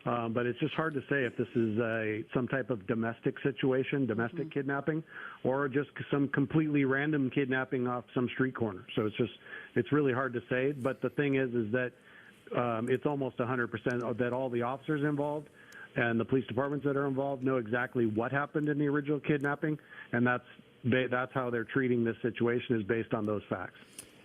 But it's just hard to say if this is some type of domestic situation, domestic kidnapping, or just some completely random kidnapping off some street corner. So it's really hard to say. But the thing is that it's almost 100% that all the officers involved and the police departments that are involved know exactly what happened in the original kidnapping, and that's how they're treating this situation, is based on those facts.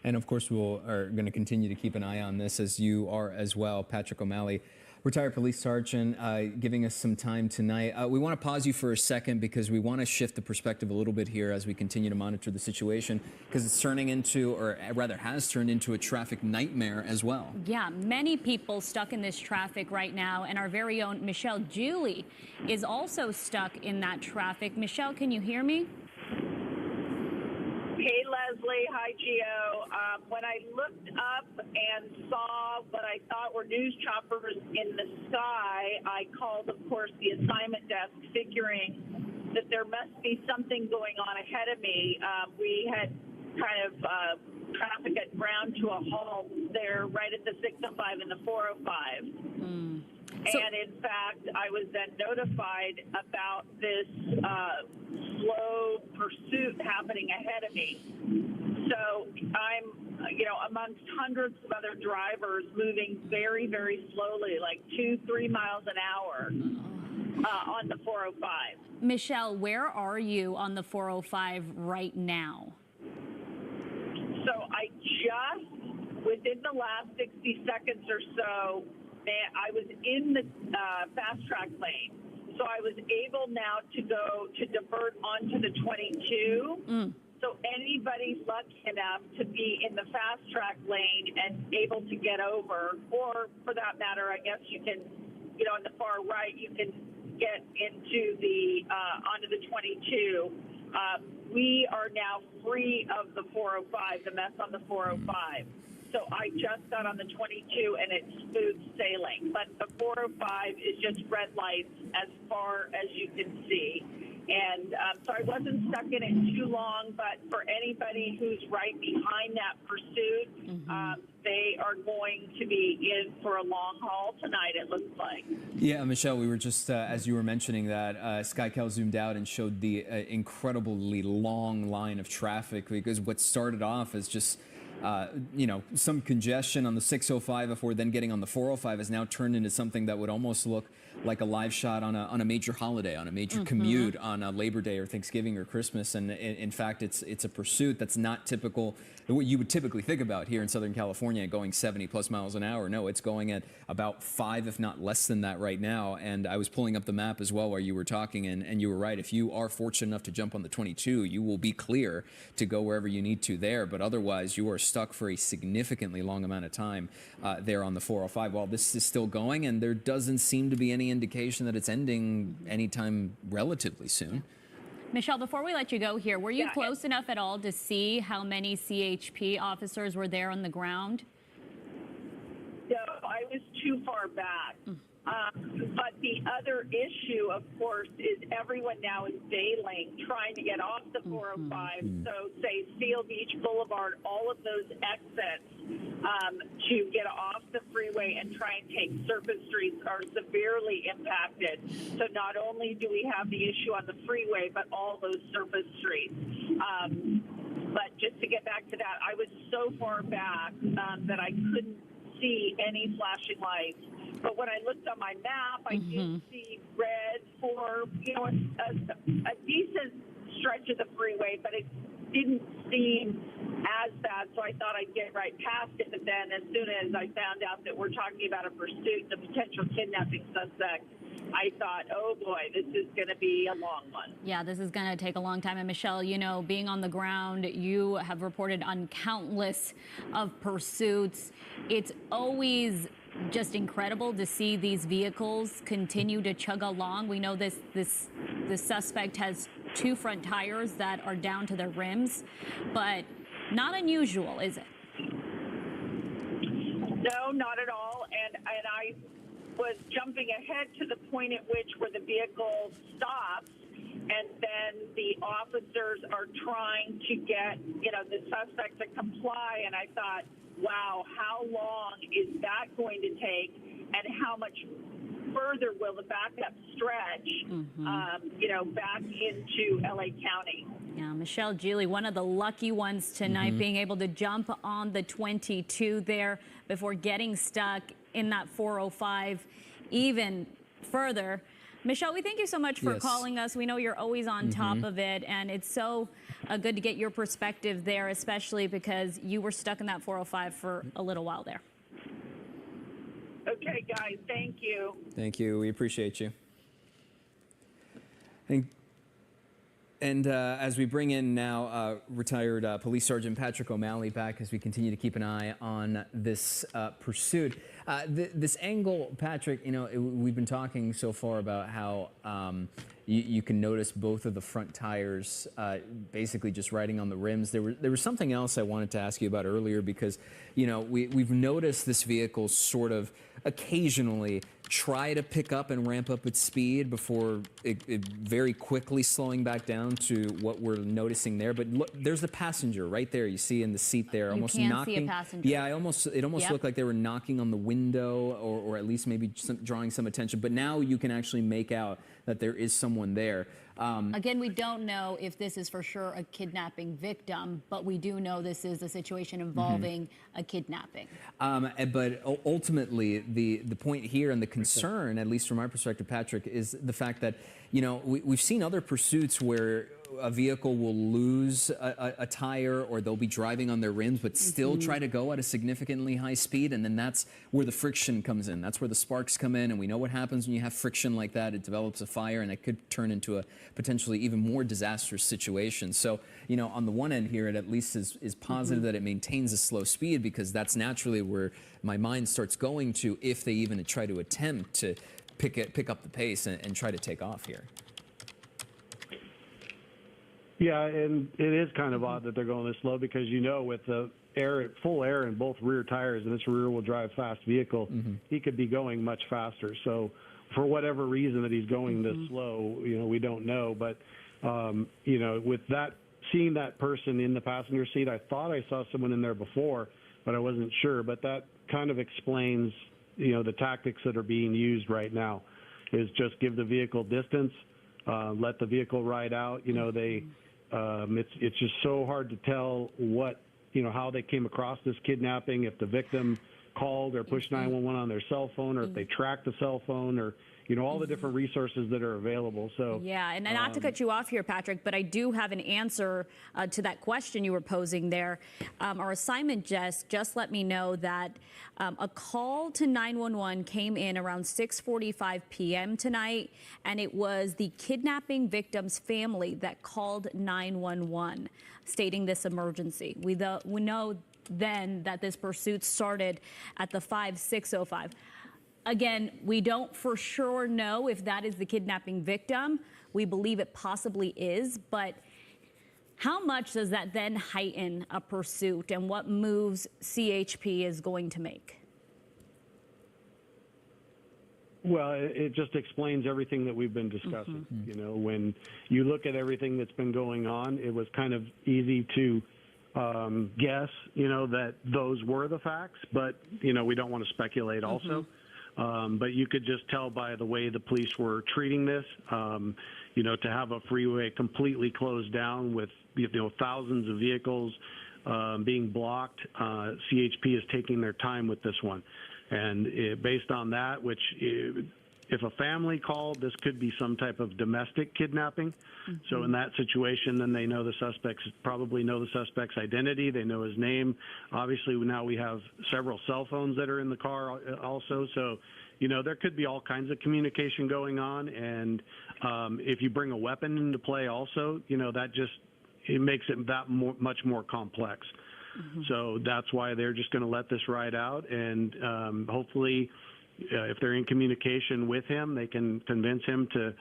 And of course, are going to continue to keep an eye on this, as you are as well. Patrick O'Malley, retired police sergeant, giving us some time tonight. We want to pause you for a second because we want to shift the perspective a little bit here as we continue to monitor the situation, because it's turning into, or rather has turned into, a traffic nightmare as well. Yeah, many people stuck in this traffic right now, and our very own Michelle Julie is also stuck in that traffic. Michelle, can you hear me? Hey, Leslie. Hi, Gio. When I looked up and saw what I thought were news choppers in the sky, I called, of course, the assignment desk, figuring that there must be something going on ahead of me. We had kind of traffic had ground to a halt there right at the 605 and the 405. And in fact, I was then notified about this slow pursuit happening ahead of me. So I'm, amongst hundreds of other drivers moving very, very slowly, like 2-3 miles an hour on the 405. Michelle, where are you on the 405 right now? So I just, within the last 60 seconds or so, I was in the fast track lane. So I was able now to divert onto the 22. So anybody's lucky enough to be in the fast track lane and able to get over, or for that matter, I guess you can, on the far right, you can get into the onto the 22. We are now free of the 405, the mess on the 405. So I just got on the 22 and it's smooth sailing. But the 405 is just red lights as far as you can see. And so I wasn't stuck in it too long, but for anybody who's right behind that pursuit, they are going to be in for a long haul tonight, it looks like. Yeah, Michelle, we were just, as you were mentioning that, SkyCal zoomed out and showed the incredibly long line of traffic, because what started off as just some congestion on the 605 before then getting on the 405 has now turned into something that would almost look like a live shot on a major holiday, on a major commute, on a Labor Day or Thanksgiving or Christmas. And in fact, it's a pursuit that's not typical, what you would typically think about here in Southern California, going 70 plus miles an hour. No, it's going at about 5, if not less than that right now. And I was pulling up the map as well while you were talking, and you were right. If you are fortunate enough to jump on the 22, you will be clear to go wherever you need to there. But otherwise, you are stuck for a significantly long amount of time there on the 405 while this is still going, and there doesn't seem to be any indication that it's ending anytime relatively soon. Michelle, before we let you go here, were you close enough at all to see how many CHP officers were there on the ground? No, I was too far back. But the other issue, of course, is everyone now is bailing, trying to get off the 405. So, say, Seal Beach Boulevard, all of those exits to get off the freeway and try and take surface streets are severely impacted. So not only do we have the issue on the freeway, but all those surface streets. But just to get back to that, I was so far back that I couldn't see any flashing lights. But when I looked on my map, I did see red for, a decent stretch of the freeway, but it didn't seem as bad, so I thought I'd get right past it. But then as soon as I found out that we're talking about a pursuit, the potential kidnapping suspect, I thought, oh boy, this is going to be a long one. Yeah, this is going to take a long time. And Michelle, being on the ground, you have reported on countless of pursuits. It's always just incredible to see these vehicles continue to chug along. We know this suspect has 2 front tires that are down to their rims, but not unusual, is it? No, not at all. And I was jumping ahead to the point at which where the vehicle stops, and then the officers are trying to get, the suspect to comply. And I thought, wow, how long is that going to take, and how much further will the backup stretch, back into LA County? Yeah, Michelle Geely, one of the lucky ones tonight, being able to jump on the 22 there before getting stuck in that 405 even further. Michelle, we thank you so much for calling us. We know you're always on top of it, and it's so good to get your perspective there, especially because you were stuck in that 405 for a little while there. Okay, guys, thank you. Thank you. We appreciate you. And as we bring in now retired Police Sergeant Patrick O'Malley back as we continue to keep an eye on this pursuit. This angle, Patrick, we've been talking so far about how You can notice both of the front tires basically just riding on the rims. There was something else I wanted to ask you about earlier because, you know, we've noticed this vehicle sort of occasionally try to pick up and ramp up its speed before it very quickly slowing back down to what we're noticing there. But look, there's the passenger right there. You see in the seat there, almost can knocking. see a passenger. Yeah, it almost looked like they were knocking on the window, or at least maybe drawing some attention. But now you can actually make out that there is someone there. Again, we don't know if this is for sure a kidnapping victim, but we do know this is a situation involving a kidnapping. But ultimately, the point here and the concern, at least from our perspective, Patrick, is the fact that, you know, we've seen other pursuits where a vehicle will lose a tire, or they'll be driving on their rims but still try to go at a significantly high speed, and then that's where the friction comes in. That's where the sparks come in, and we know what happens when you have friction like that. It develops a fire, and it could turn into a potentially even more disastrous situation. So, you know, on the one end here, it at least is positive that it maintains a slow speed, because that's naturally where my mind starts going to if they even try to attempt to pick up the pace and try to take off here. Yeah, and it is kind of odd that they're going this slow, because, you know, with the full air in both rear tires and this rear-wheel drive fast vehicle, he could be going much faster. So for whatever reason that he's going this slow, you know, we don't know. But, you know, with that, seeing that person in the passenger seat, I thought I saw someone in there before, but I wasn't sure. But that kind of explains, you know, the tactics that are being used right now, is just give the vehicle distance, let the vehicle ride out. You know, it's just so hard to tell what, you know, how they came across this kidnapping, if the victim called or pushed 911 on their cell phone, or if they tracked the cell phone, or, you know, all the different resources that are available. So yeah, and not to cut you off here, Patrick, but I do have an answer to that question you were posing there. Our assignment just let me know that a call to 911 came in around 6:45 p.m. tonight, and it was the kidnapping victim's family that called 911, stating this emergency. We know then that this pursuit started at the 5:05. Again, we don't for sure know if that is the kidnapping victim. We believe it possibly is, but how much does that then heighten a pursuit, and what moves CHP is going to make? Well, it just explains everything that we've been discussing. You know, when you look at everything that's been going on, it was kind of easy to guess, you know, that those were the facts, but, you know, we don't want to speculate also. But you could just tell by the way the police were treating this, you know, to have a freeway completely closed down with, you know, thousands of vehicles being blocked. CHP is taking their time with this one. And based on that, which if a family called, this could be some type of domestic kidnapping. So in that situation, then they know probably know the suspect's identity. They know his name. Obviously, now we have several cell phones that are in the car also. So, you know, there could be all kinds of communication going on. And if you bring a weapon into play also, you know, it makes it that much more complex. So that's why they're just going to let this ride out. And hopefully, if they're in communication with him, they can convince him to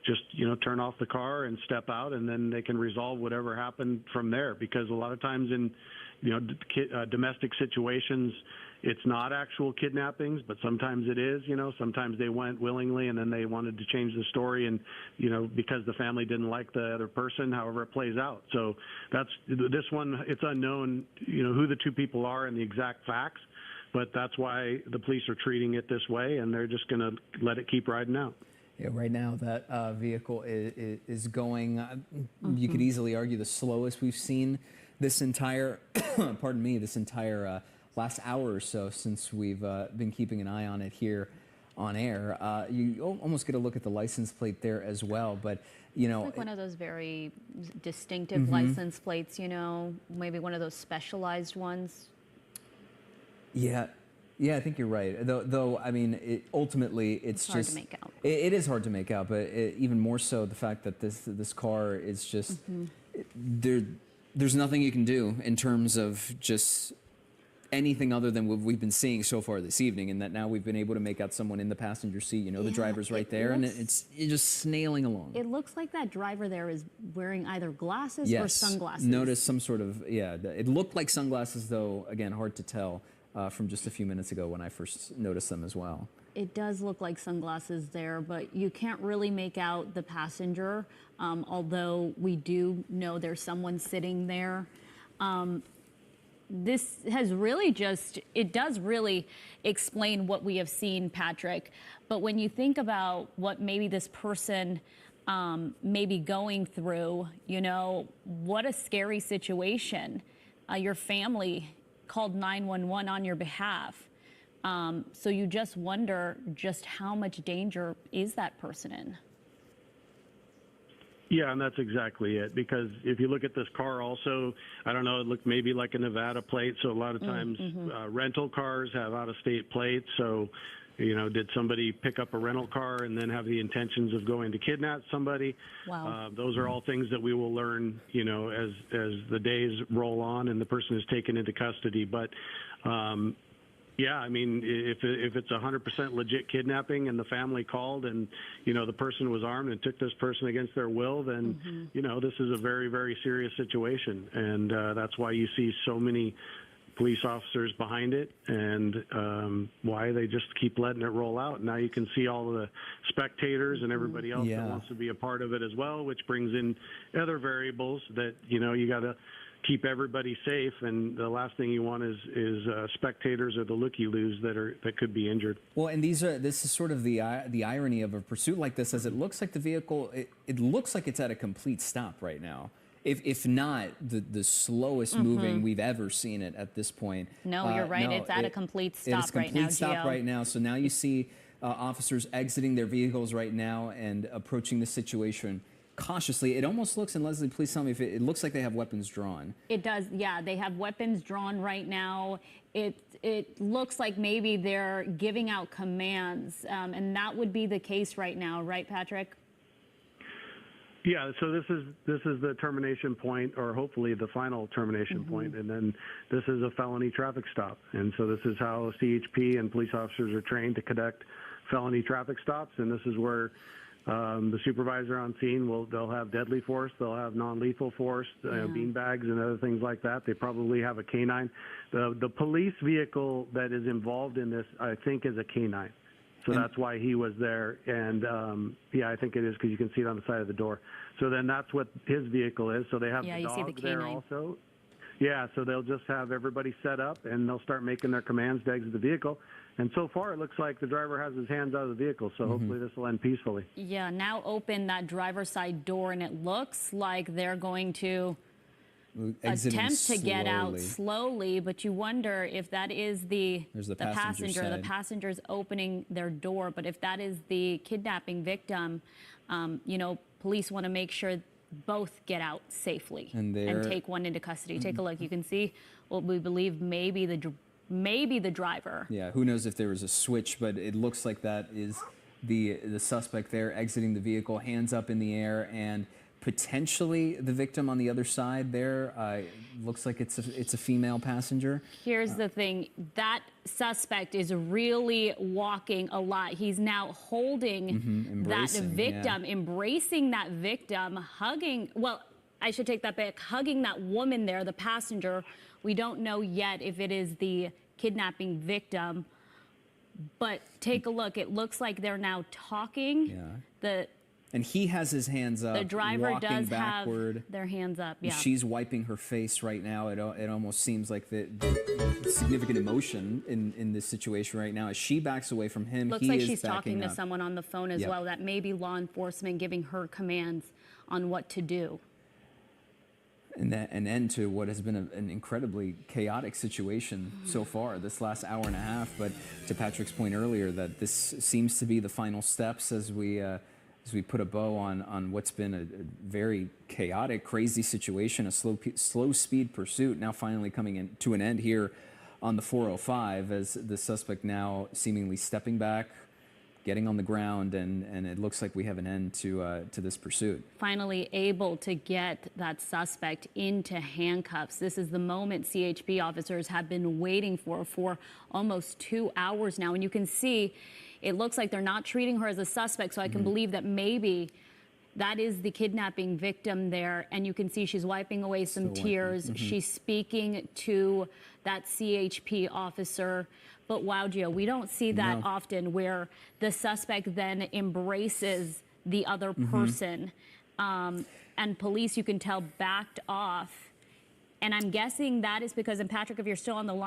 just, you know, turn off the car and step out, and then they can resolve whatever happened from there. Because a lot of times in, you know, domestic situations, it's not actual kidnappings, but sometimes it is. You know, sometimes they went willingly, and then they wanted to change the story, and, you know, because the family didn't like the other person, however it plays out. So that's this one. It's unknown, you know, who the two people are and the exact facts. But that's why the police are treating it this way, and they're just going to let it keep riding out. Yeah, right now that vehicle is going, you could easily argue, the slowest we've seen this entire, pardon me, this entire last hour or so since we've been keeping an eye on it here on air. You almost get a look at the license plate there as well, but, you know. It's like one of those very distinctive license plates, you know, maybe one of those specialized ones. Yeah, I think you're right. Though I mean, ultimately, it's hard just to make out. It is hard to make out, but even more so the fact that this car is just there's nothing you can do in terms of just anything other than what we've been seeing so far this evening, and that now we've been able to make out someone in the passenger seat. You know, the driver's right there, and it's just snailing along. It looks like that driver there is wearing either glasses or Yes. sunglasses. Notice some sort of, yeah, it looked like sunglasses, though, again, hard to tell from just a few minutes ago when I first noticed them as well. It does look like sunglasses there, but you can't really make out the passenger, although we do know there's someone sitting there. This has really it does really explain what we have seen, Patrick. But when you think about what maybe this person may be going through, you know, what a scary situation. Your family called 911 on your behalf. So you just wonder just how much danger is that person in? Yeah, and that's exactly it. Because if you look at this car also, I don't know, it looked maybe like a Nevada plate. So a lot of times rental cars have out-of-state plates. So, you know, did somebody pick up a rental car and then have the intentions of going to kidnap somebody? Wow. Those are all things that we will learn, you know, as the days roll on and the person is taken into custody. But yeah, I mean, if it's 100% legit kidnapping and the family called and, you know, the person was armed and took this person against their will, then, you know, this is a very, very serious situation. And that's why you see so many police officers behind it and why they just keep letting it roll out. Now you can see all of the spectators and everybody else that wants to be a part of it as well, which brings in other variables that, you know, you got to keep everybody safe, and the last thing you want is spectators or the looky-loos that could be injured. Well, and this is sort of the irony of a pursuit like this, as it looks like the vehicle, it looks like it's at a complete stop right now. If not the slowest moving we've ever seen it at this point. No, you're right. It's at a complete stop right now, It's a complete stop Gio. right now. So now you see officers exiting their vehicles right now and approaching the situation cautiously. It almost looks, and Leslie, please tell me if it looks like they have weapons drawn. It does, yeah. They have weapons drawn right now. It looks like maybe they're giving out commands, and that would be the case right now, right, Patrick? Yeah, so this is the termination point, or hopefully the final termination point, and then this is a felony traffic stop. And so this is how CHP and police officers are trained to conduct felony traffic stops, and this is where the supervisor on scene they'll have deadly force, they'll have non-lethal force, bean bags and other things like that. They probably have a canine. The police vehicle that is involved in this, I think, is a canine. So that's why he was there. And, yeah, I think it is because you can see it on the side of the door. So then that's what his vehicle is. So they have the dog there also. Yeah, so they'll just have everybody set up, and they'll start making their commands to exit the vehicle. And so far, it looks like the driver has his hands out of the vehicle, so hopefully this will end peacefully. Yeah, now open that driver's side door, and it looks like they're going to attempt to get out slowly, but you wonder if that is the passenger. The passenger's opening their door, but if that is the kidnapping victim, you know, police want to make sure both get out safely and take one into custody. Take a look. You can see what we believe maybe the driver. Yeah, who knows if there was a switch, but it looks like that is the suspect there exiting the vehicle, hands up in the air, and potentially the victim on the other side there. Looks like it's a female passenger. Here's the thing. That suspect is really walking a lot. He's now holding that victim, embracing that victim, hugging, well, I should take that back, hugging that woman there, the passenger. We don't know yet if it is the kidnapping victim, but take a look. It looks like they're now talking. Yeah. And he has his hands up. The driver does backward. have their hands up. Yeah. She's wiping her face right now. It almost seems like the significant emotion in this situation right now as she backs away from him. Looks like she's talking to someone on the phone as well. That may be law enforcement giving her commands on what to do. And an end to what has been an incredibly chaotic situation so far this last hour and a half. But to Patrick's point earlier, that this seems to be the final steps as we put a bow on what's been a very chaotic, crazy situation, a slow speed pursuit, now finally coming to an end here on the 405 as the suspect now seemingly stepping back, getting on the ground, and it looks like we have an end to this pursuit. Finally able to get that suspect into handcuffs. This is the moment CHP officers have been waiting for almost 2 hours now. And you can see it looks like they're not treating her as a suspect, so I can believe that maybe that is the kidnapping victim there. And you can see she's wiping away some tears. She's speaking to that CHP officer. But wow, Gio, we don't see that often, where the suspect then embraces the other person. And police, you can tell, backed off. And I'm guessing that is because, and Patrick, if you're still on the line,